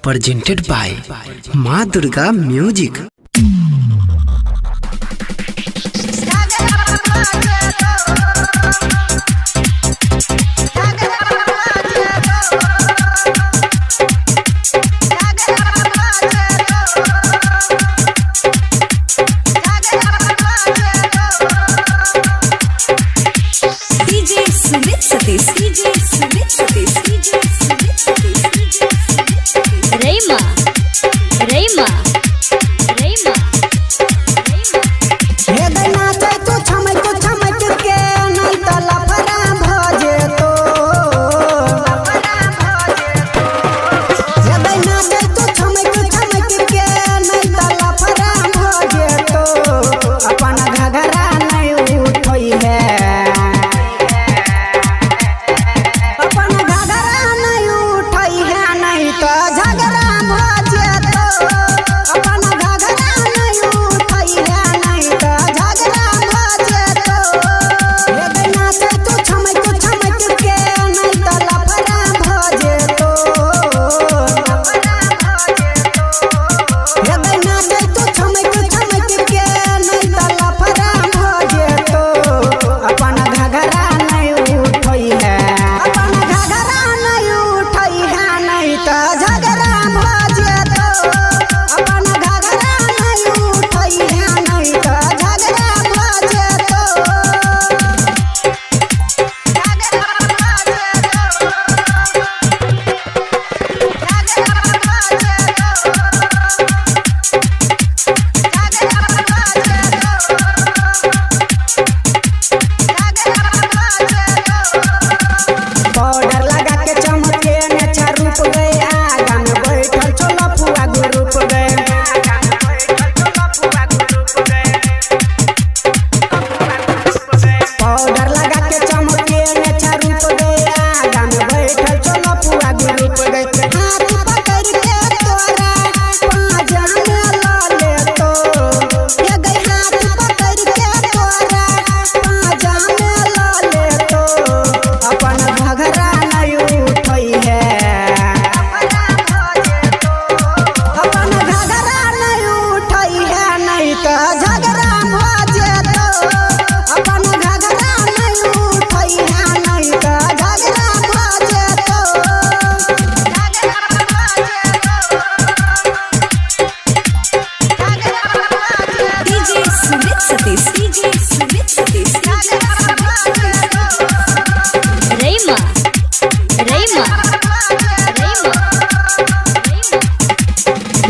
presented by माँ Durga music.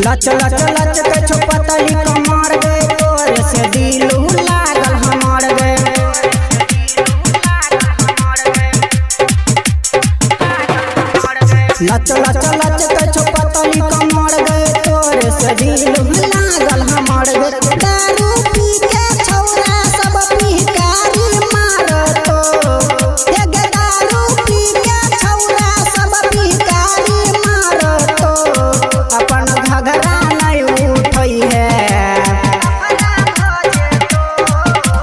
लच लच लच के छुपतली कमर गे तोरे से दिलू लागल हमर गे। लच लच लच के छुपतली कमर गे तोरे से दिलू लागल हमर गे। दारू पी के छौरा सब पिहकारी मारतो हे गे, दारू पी के छौरा सब पिहकारी मारतो अपन घघरा नहीं उठई है,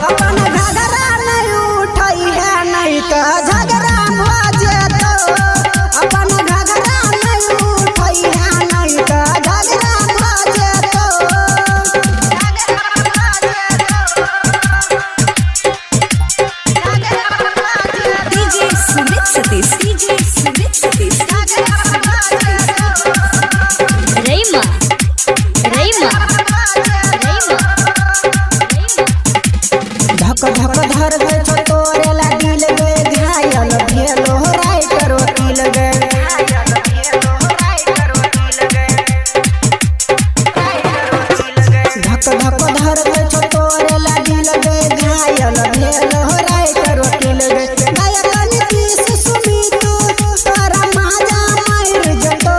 अपन घघरा नहीं उठई है, नहीं तो झगड़ा हो जेतो। अपन घघरा नहीं उठई है, नहीं तो झगड़ा हो जेतो। डीजे सुमित सतीश, डीजे सुमित सतीश, रईमा धक धक धर गए छो तोरे ला दिल गए घायल भेलो राइटर वकील गए। धक धक धर गए छो तोरे ला दिल गए घायल भेलो राइटर वकील गए। गायक नीतीश सुमित तोरा माजा मार जतो